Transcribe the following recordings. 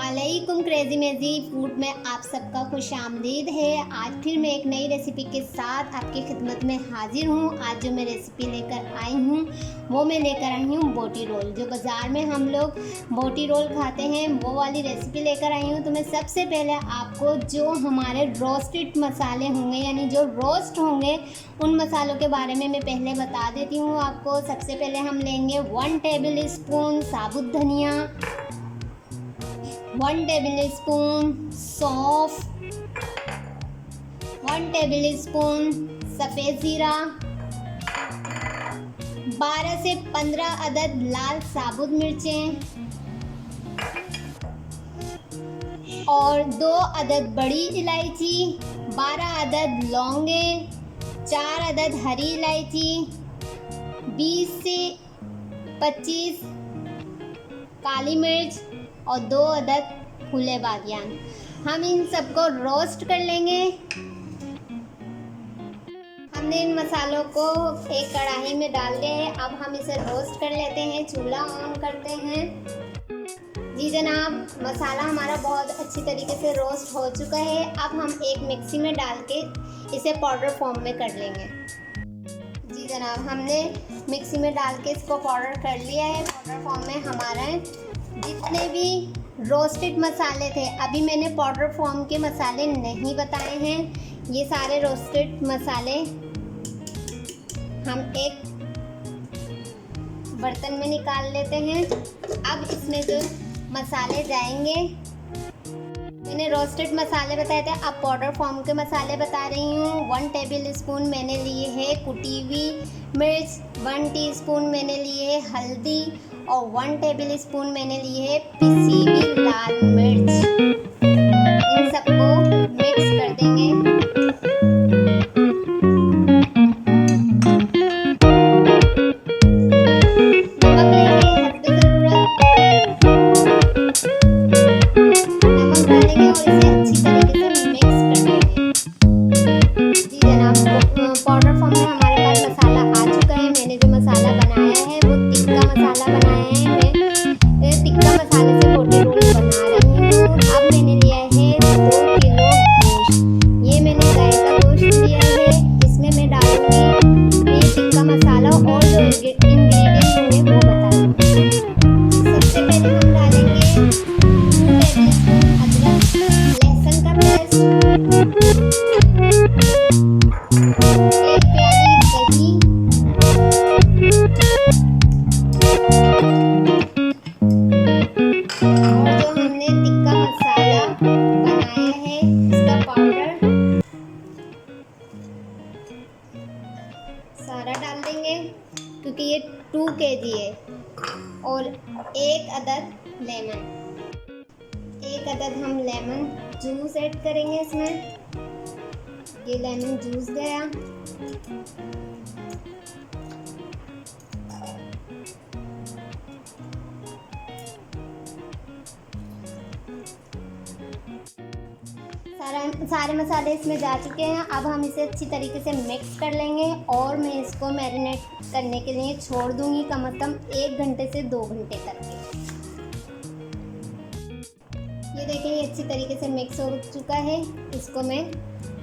वालेकुम crazy मेज़ी food में आप सबका खुश आमदीद है। आज फिर मैं एक नई रेसिपी के साथ आपकी खिदमत में हाजिर हूँ। आज जो मैं रेसिपी लेकर आई हूँ वो मैं लेकर आई हूँ बोटी रोल। जो बाज़ार में हम लोग बोटी रोल खाते हैं वो वाली रेसिपी लेकर आई हूँ। तो मैं सबसे पहले आपको जो हमारे रोस्टेड मसाले होंगे यानी जो रोस्ट होंगे उन मसालों के बारे में मैं पहले बता देती हूँ आपको। सबसे पहले हम लेंगे 1 टेबल स्पून साबुत धनिया, 1 टेबल स्पून सौंफ, 1 टेबल स्पून सफ़ेद ज़ीरा, 12 से 15 अदद लाल साबुत मिर्चें और 2 अदद बड़ी इलायची, 12 अदद लौंगे, 4 अदद हरी इलायची, 20 से 25 काली मिर्च और 2 अदद फूले बादियान। हम इन सबको रोस्ट कर लेंगे। हमने इन मसालों को एक कढ़ाई में डाल दिया है। अब हम इसे रोस्ट कर लेते हैं। चूल्हा ऑन करते हैं। जी जनाब, मसाला हमारा बहुत अच्छी तरीके से रोस्ट हो चुका है। अब हम एक मिक्सी में डाल के इसे पाउडर फॉर्म में कर लेंगे। जी जनाब, हमने मिक्सी में डाल के इसको पाउडर कर लिया है। पाउडर फॉर्म में हमारा जितने भी रोस्टेड मसाले थे, अभी मैंने पाउडर फॉर्म के मसाले नहीं बताए हैं। ये सारे रोस्टेड मसाले हम एक बर्तन में निकाल लेते हैं। अब इसमें जो मसाले जाएंगे, मैंने रोस्टेड मसाले बताए थे, अब पाउडर फॉर्म के मसाले बता रही हूँ। 1 टेबल स्पून मैंने लिए है कुटी हुई मिर्च, 1 टीस्पून मैंने लिए है हल्दी और 1 टेबल स्पून मैंने लिए है पिसी हुई लाल मिर्च। इन सबको मिक्स कर देंगे। सारा डाल देंगे क्योंकि ये 2 kg है। और 1 अदद लेमन, 1 अदद हम लेमन जूस ऐड करेंगे इसमें। ये लेमन जूस गया। सारे मसाले इसमें जा चुके हैं। अब हम इसे अच्छी तरीके से मिक्स कर लेंगे और मैं इसको मैरिनेट करने के लिए छोड़ दूंगी कम से कम 1 घंटे से 2 घंटे तक के। ये देखिए, ये अच्छी तरीके से मिक्स हो चुका है। इसको मैं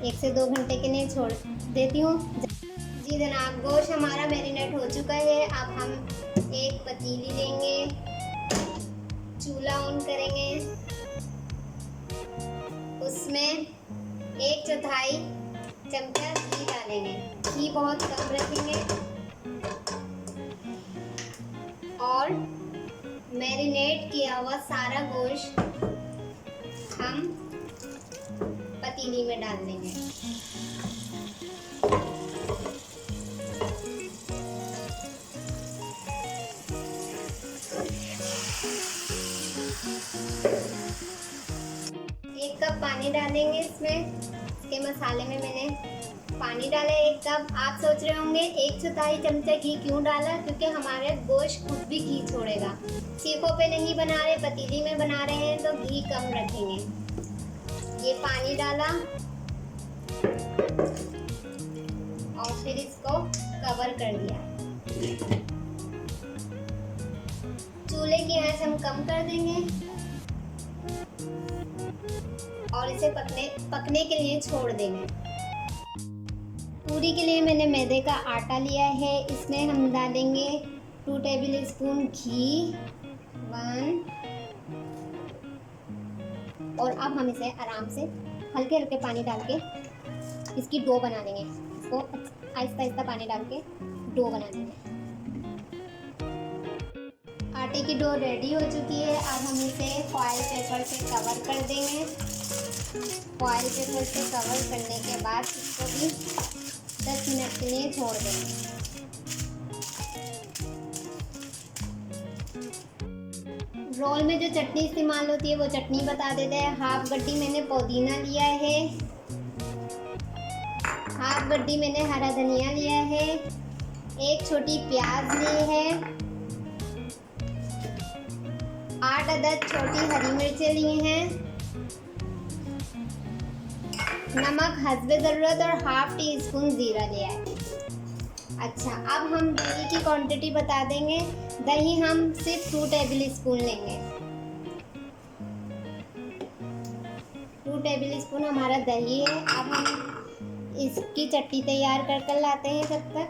1 से 2 घंटे के लिए छोड़ देती हूँ। जी जनाब, गोश्त हमारा मैरिनेट हो चुका है। अब हम एक पतीली लेंगे, चूल्हा ऑन करेंगे, उसमें 1/4 चमचा घी डालेंगे। घी बहुत कम रखेंगे और मैरिनेट किया हुआ सारा गोश्त हम पतीली में डाल देंगे। पानी डालेंगे इसमें। इसके मसाले में मैंने पानी डाला 1 कप। आप सोच रहे होंगे 1/4 चमचा घी क्यों डाला, क्योंकि हमारे गोश्त खुद भी घी छोड़ेगा। सीखों पे नहीं बना रहे, पतीली में बना रहे हैं तो घी कम रखेंगे। ये पानी डाला और फिर इसको कवर कर दिया। चूल्हे की आंच हम कम कर देंगे। और इसे पकने के लिए छोड़ देंगे। पूरी के लिए मैंने मैदे का आटा लिया है। इसमें हम डालेंगे 2 टेबल स्पून घी 1, और अब हम इसे आराम से हल्के हल्के पानी डाल के इसकी डो बना लेंगे। इसको आहिस्ता आहिस्ता पानी डाल के डो बना लेंगे। आटे की डो रेडी हो चुकी है। अब हम इसे फॉइल पेपर से कवर कर देंगे। फॉइल पेपर से कवर करने के बाद इसको भी 10 मिनट के लिए छोड़ देंगे। रोल में जो चटनी इस्तेमाल होती है वो चटनी बता देते हैं। हाफ गड्डी मैंने पुदीना लिया है, हाफ गड्डी मैंने हरा धनिया लिया है, 1 छोटी प्याज ली है, 8 अदद छोटी हरी मिर्चें ली हैं, नमक हस्बे ज़रूरत और हाफ टी स्पून ज़ीरा लिया है। अच्छा, अब हम दही की क्वांटिटी बता देंगे। दही हम सिर्फ 2 टेबल स्पून लेंगे। 2 टेबल स्पून हमारा दही है। अब हम इसकी चटनी तैयार कर लाते हैं। तब तक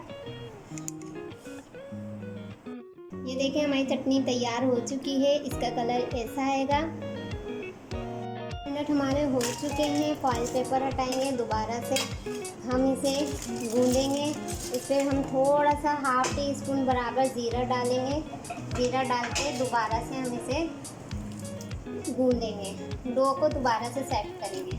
ये देखिए हमारी चटनी तैयार हो चुकी है। इसका कलर ऐसा आएगा। मिनट हमारे हो चुके हैं। फॉइल पेपर हटाएंगे, दोबारा से हम इसे गूंदेंगे। इसमें हम थोड़ा सा हाफ टी स्पून बराबर ज़ीरा डालेंगे। ज़ीरा डाल के दोबारा से हम इसे गूंदेंगे। डो को दोबारा से सेट करेंगे।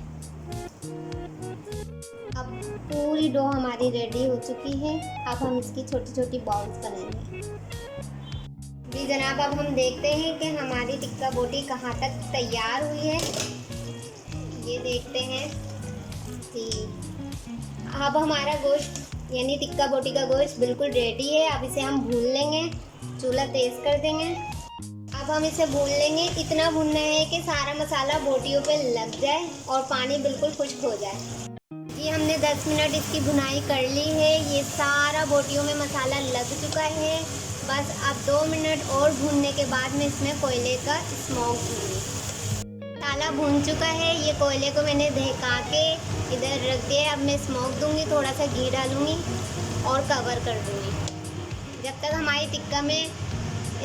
अब पूरी डो हमारी रेडी हो चुकी है। अब हम इसकी छोटी छोटी बॉल्स बनाएंगे। जी जनाब, अब हम देखते हैं कि हमारी टिक्का बोटी कहाँ तक तैयार हुई है। ये देखते हैं कि अब हमारा गोश्त यानी टिक्का बोटी का गोश्त बिल्कुल रेडी है। अब इसे हम भून लेंगे। चूल्हा तेज़ कर देंगे। अब हम इसे भून लेंगे। इतना भूनना है कि सारा मसाला बोटियों पे लग जाए और पानी बिल्कुल खुश्क हो जाए। ये हमने 10 मिनट इसकी भुनाई कर ली है। ये सारा बोटियों में मसाला लग चुका है। बस अब 2 मिनट और भूनने के बाद मैं इसमें कोयले का स्मोक दूँगी। मसाला भून चुका है। ये कोयले को मैंने दहका के इधर रख दिया। अब मैं स्मोक दूंगी, थोड़ा सा घी डालूंगी और कवर कर दूंगी। जब तक हमारी टिक्का में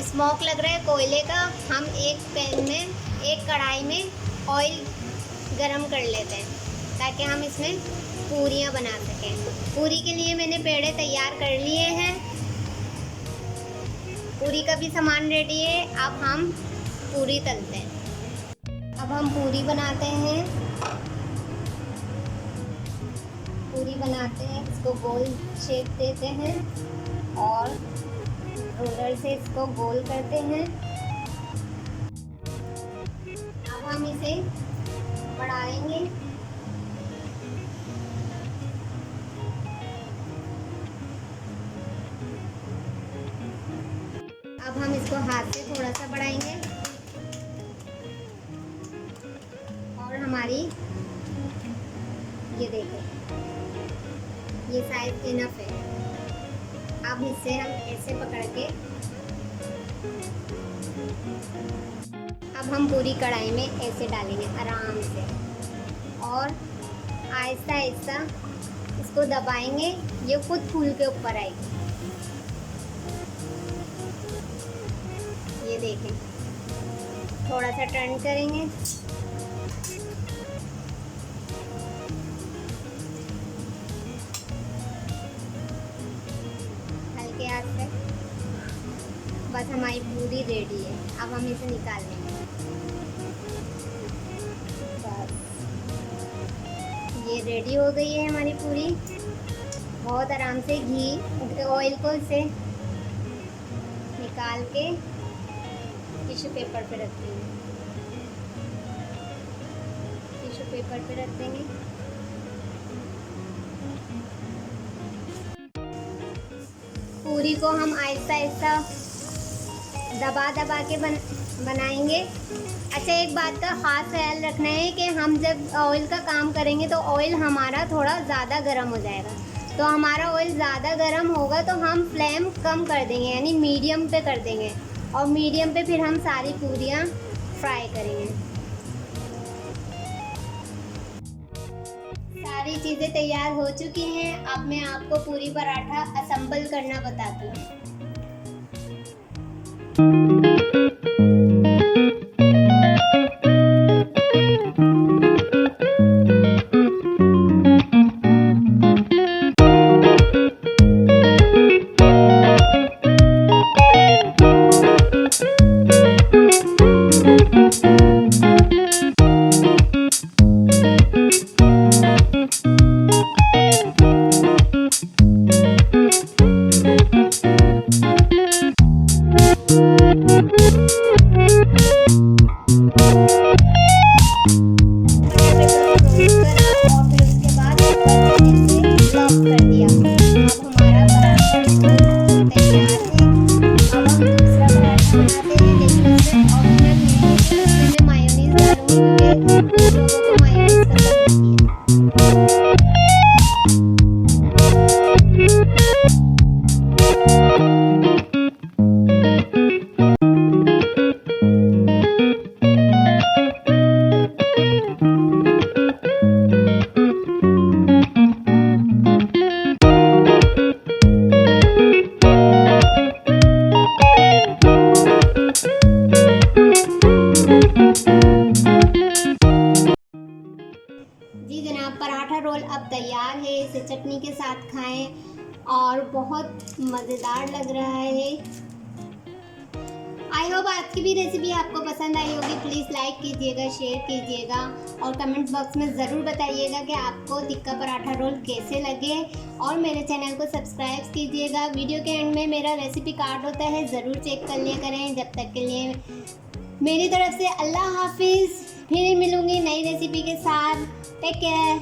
स्मोक लग रहा है कोयले का, हम एक कढ़ाई में ऑयल गरम कर लेते हैं ताकि हम इसमें पूरियां बना सकें। पूरी के लिए मैंने पेड़े तैयार कर लिए हैं। पूरी का भी सामान रेडी है। अब हम पूरी तलते हैं। अब हम पूरी बनाते हैं। पूरी बनाते हैं, इसको गोल शेप देते हैं और रोलर से इसको गोल करते हैं। अब हम इसे बढ़ाएंगे। अब हम इसको हाथ से थोड़ा सा बढ़ाएंगे और हमारी ये देखें, ये साइज इनफ है। अब इसे हम ऐसे पकड़ के अब हम पूरी कढ़ाई में ऐसे डालेंगे आराम से और आहिस्ता आहिस्ता इसको दबाएंगे। ये खुद फूल के ऊपर आएगी। ये देखें, थोड़ा सा टर्न करेंगे। हल्के हाथ से। बस हमारी पूरी रेडी है। अब हम इसे निकाल लेंगे। बस ये रेडी हो गई है हमारी पूरी। बहुत आराम से घी ऑयल को इसे निकाल के टिश्यू पेपर पे रख देंगे। टिश्यू पेपर पे रख देंगे। पूरी को हम आहिस्ता आहिस्ता दबा दबा के बनाएंगे। अच्छा, एक बात का ख़ास ख्याल रखना है कि हम जब ऑयल का काम करेंगे तो ऑयल हमारा थोड़ा ज़्यादा गर्म हो जाएगा। तो हमारा ऑयल ज़्यादा गर्म होगा तो हम फ्लेम कम कर देंगे, यानी मीडियम पे कर देंगे और मीडियम पे फिर हम सारी पूरियाँ फ्राई करेंगे। सारी चीज़ें तैयार हो चुकी हैं। अब मैं आपको पूरी पराठा असेंबल करना बताती हूँ। जी जनाब, पराठा रोल अब तैयार है। इसे चटनी के साथ खाएं और बहुत मज़ेदार लग रहा है। आई होप आज की भी रेसिपी आपको पसंद आई होगी। प्लीज़ लाइक कीजिएगा, शेयर कीजिएगा और कमेंट बॉक्स में ज़रूर बताइएगा कि आपको तिक्का पराठा रोल कैसे लगे। और मेरे चैनल को सब्सक्राइब कीजिएगा। वीडियो के एंड में मेरा रेसिपी कार्ड होता है, ज़रूर चेक कर लिया करें। जब तक के लिए मेरी तरफ से अल्लाह हाफिज़। फिर मिलूँगी नई रेसिपी के साथ। Take care.